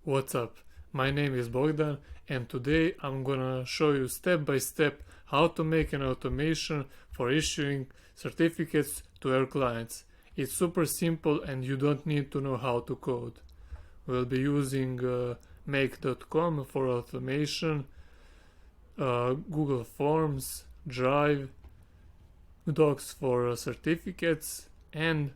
What's up? My name is Bogdan and today I'm gonna show you step by step how to make an automation for issuing certificates to your clients. It's super simple and you don't need to know how to code. We'll be using make.com for automation, Google Forms, Drive, Docs for certificates, and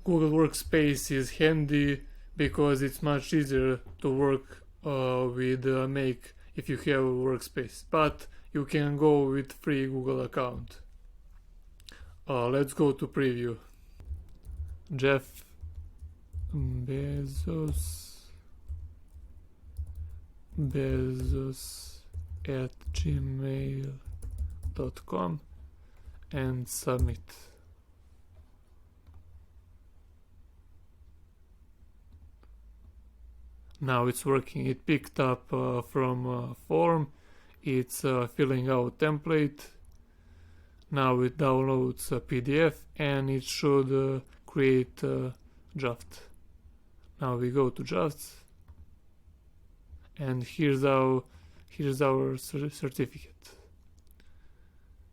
Google Workspace is handy because it's much easier to work with Make if you have a workspace, but you can go with free Google account. Let's go to preview. Jeff Bezos at gmail.com and submit. Now it's working. It picked up from a form. It's filling out template. Now it downloads a PDF and it should create a draft. Now we go to drafts and here's our certificate.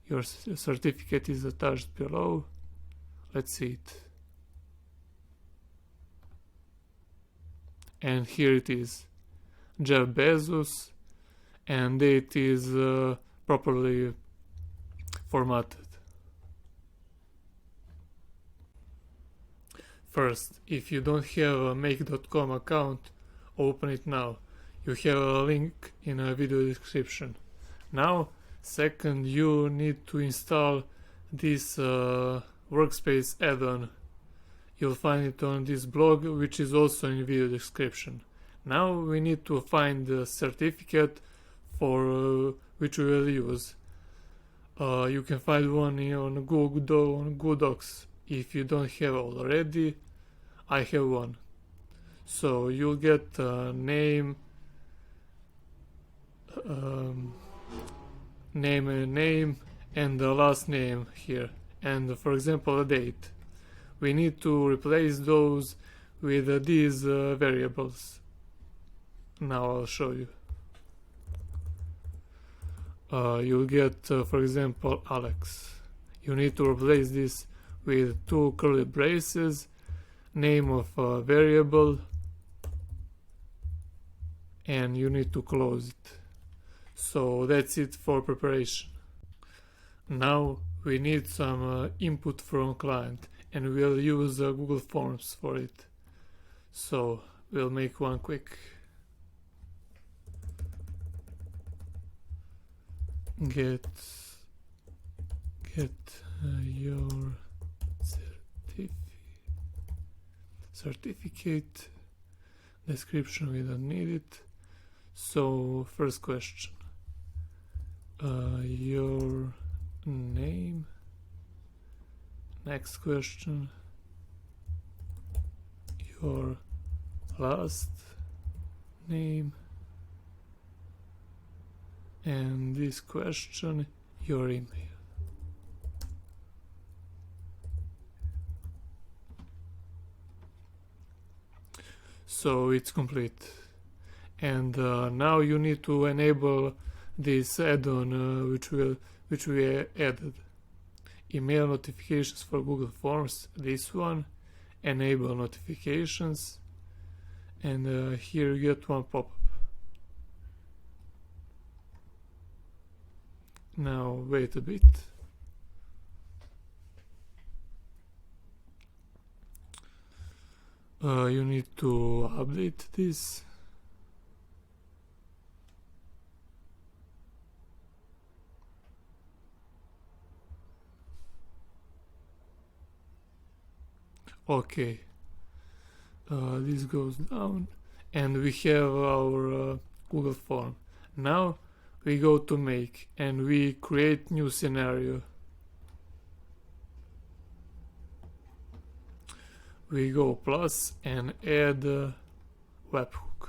Your certificate is attached below. Let's see it. And here it is, Jeff Bezos, and it is properly formatted. First, if you don't have a make.com account, open it now. You have a link in a video description. Now, second, you need to install this workspace add-on. You'll find it on this blog, which is also in video description. Now we need to find the certificate for which we will use. You can find one on Google Docs. If you don't have already, I have one. So you'll get a name, and the last name here, and for example a date. We need to replace those with these variables. Now I'll show you. You'll get, for example, Alex. You need to replace this with two curly braces, name of a variable, and you need to close it. So that's it for preparation. Now we need some input from client, and we'll use Google Forms for it. So we'll make one quick. Get your certificate. Description, we don't need it. So first question, your name. Next question, your last name, and this question, your email. So it's complete, and now you need to enable this add-on which we added. Email notifications for Google Forms, this one, enable notifications, and here you get one pop-up. Now wait a bit. You need to update this. Okay, this goes down and we have our Google form. Now we go to make and we create new scenario. We go plus and add webhook.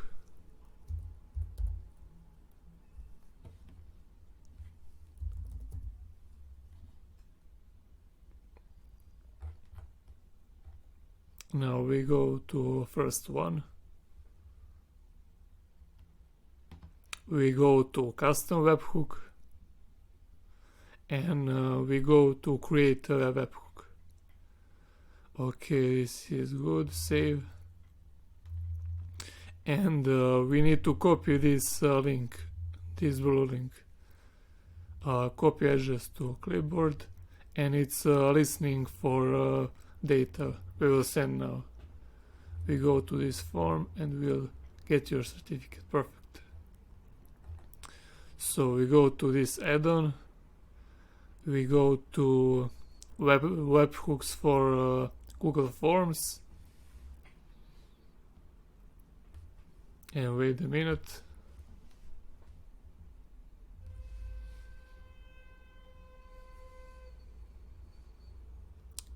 Now we go to first one we go to custom webhook, and we go to create a webhook. Okay, this is good. Save. And we need to copy this link, this blue link. Copy address to clipboard, and it's listening for data we will send now. We go to this form and we'll get your certificate. Perfect. So we go to this add-on, we go to webhooks for Google Forms, and wait a minute.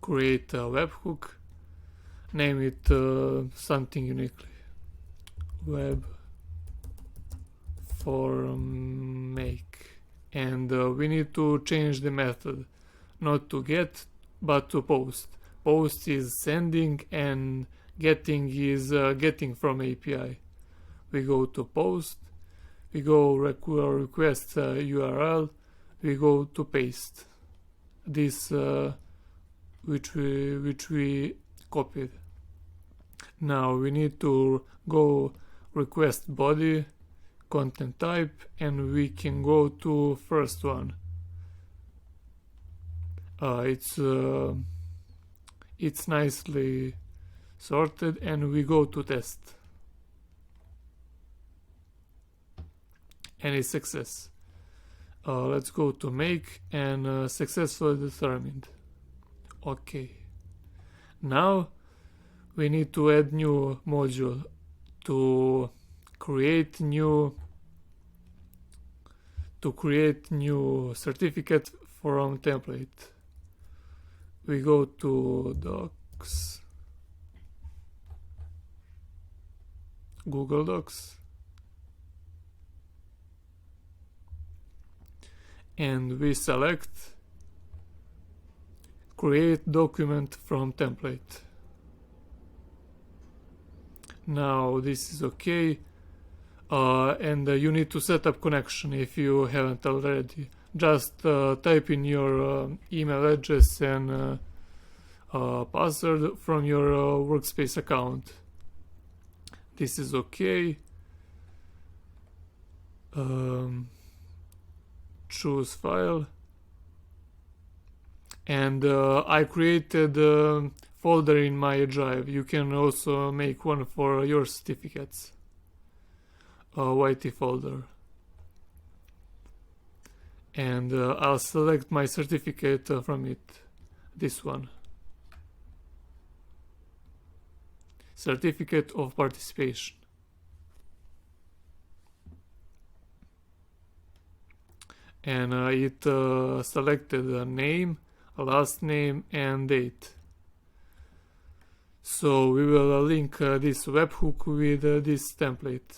Create a webhook, name it something uniquely. Web form make, and we need to change the method, not to get but to post. Post is sending and getting is getting from API. We go to post, we go request URL, we go to paste this which we copied. Now we need to go request body, content type, and we can go to first one. It's nicely sorted, and we go to test, and it's success. Let's go to make, and successfully determined. Okay. Now we need to add new module to create new certificate from template. We go to Docs, Google Docs, and we select create document from template. Now this is okay, and you need to set up connection if you haven't already. Just type in your email address and password from your workspace account. This is okay. Choose file, and I created a folder in my drive. You can also make one for your certificates. YT folder, and I'll select my certificate from it. This one, certificate of participation. And it selected a name, a last name, and date. So we will link this webhook with this template.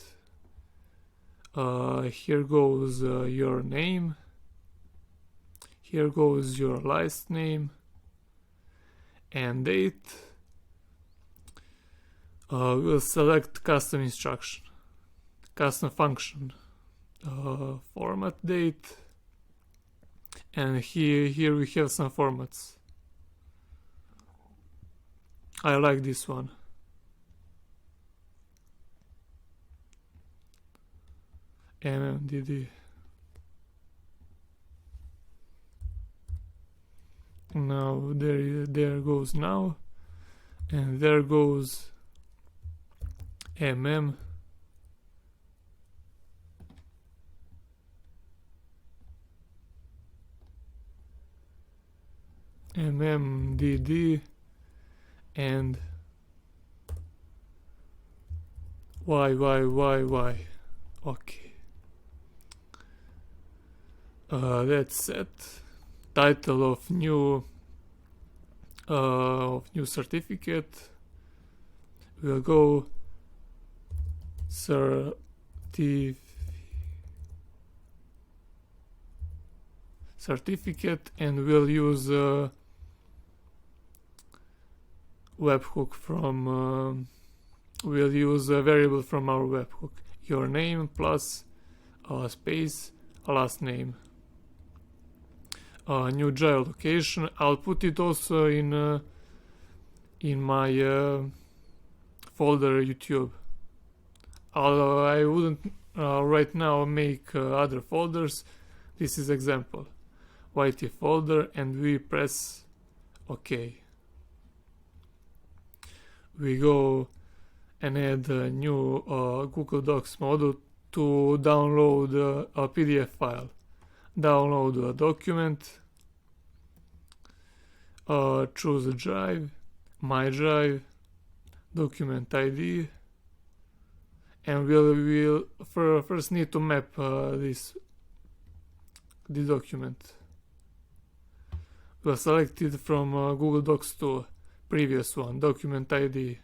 Here goes your name. Here goes your last name and date. We'll select custom instruction, custom function, format date, and here we have some formats. I like this one. MMDD. Now there goes now, and there goes MM. MMDD and Y. Okay. That's set. Title of new certificate. We'll go certificate, and we'll use webhook from we'll use a variable from our webhook. Your name plus space last name. New drive location. I'll put it also in my folder YouTube. Although I wouldn't right now make other folders. This is example. YT folder, and we press OK. We go and add a new Google Docs module to download a PDF file. Download a document, choose a drive, my drive, document ID, and we'll first need to map this document. We'll select it from Google Docs to previous one, document ID,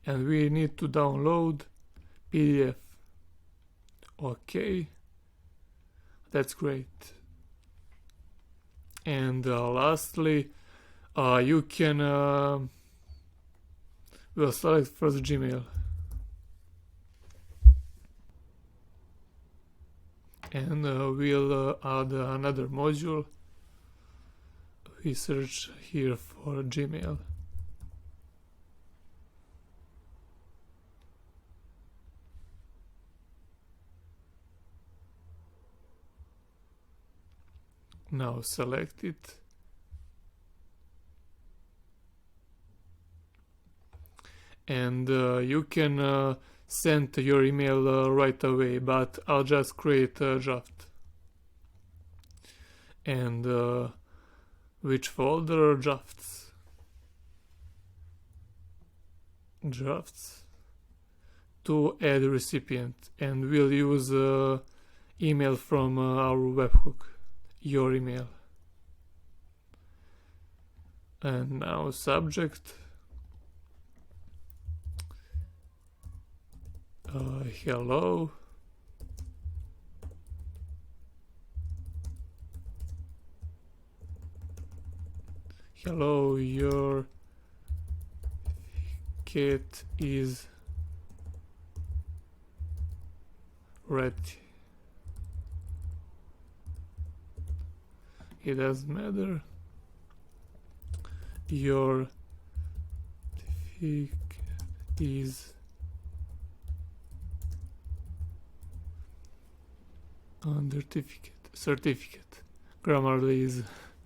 and we need to download PDF. Okay, that's great. And lastly, you can we'll select first Gmail, and we'll add another module. We search here for Gmail. Now select it. And you can send your email right away, but I'll just create a draft. And which folder? Drafts. Drafts. To add recipient, and we'll use email from our webhook. Your email. And now subject. Hello. Hello, your cat is ready. It doesn't matter. Your certificate is certificate. Grammarly is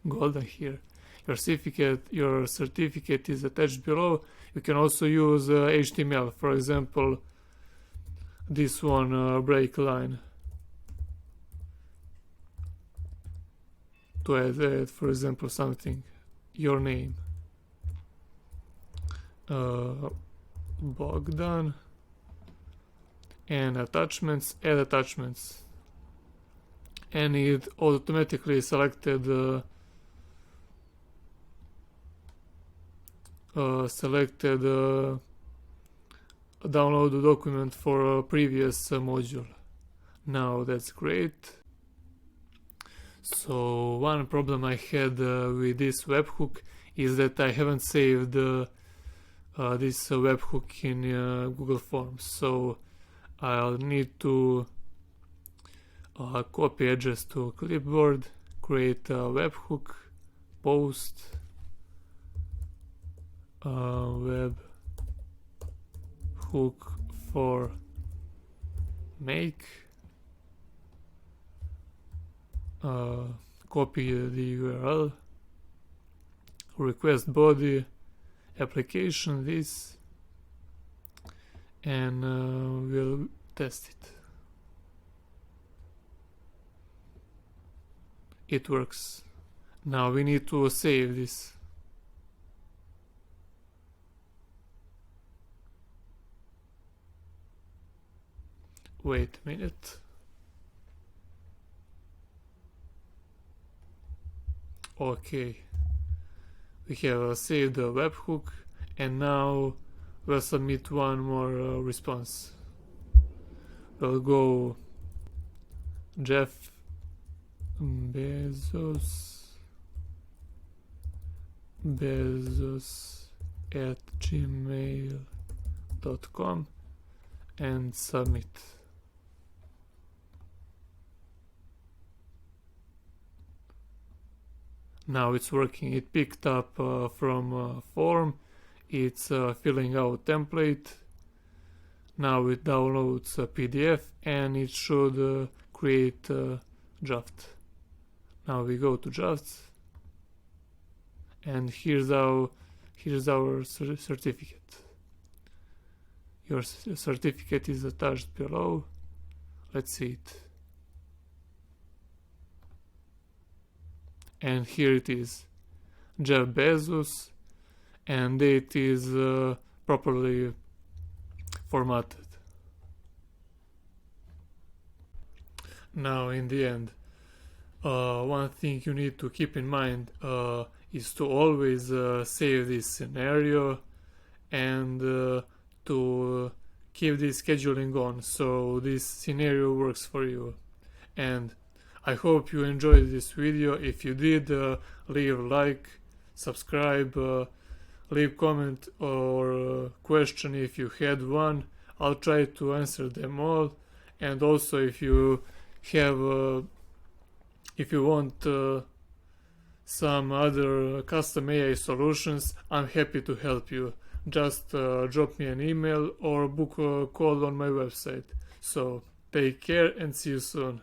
golden here. Your certificate is attached below. You can also use HTML. For example, this one break line. To add, for example, something, your name, Bogdan, and attachments, add attachments, and it automatically selected download the document for a previous module. Now that's great. So one problem I had with this webhook is that I haven't saved this webhook in Google Forms. So I'll need to copy address to clipboard, create a webhook, post, webhook for make, copy the URL, request body, application this, and we'll test it. It works. Now we need to save this. Wait a minute. Okay, we have saved the webhook, and now we'll submit one more response. We'll go Jeff Bezos at gmail.com and submit. Now it's working. It picked up from form. It's filling out template. Now it downloads a PDF and it should create a draft. Now we go to drafts, and here's our certificate. Your certificate is attached below. Let's see it. And here it is, Jeff Bezos, and it is properly formatted. Now in the end, one thing you need to keep in mind is to always save this scenario and to keep this scheduling on so this scenario works for you. And I hope you enjoyed this video. If you did, leave a like, subscribe, leave comment or question if you had one. I'll try to answer them all. And also if you have if you want some other custom AI solutions, I'm happy to help you. Just drop me an email or book a call on my website. So take care and see you soon.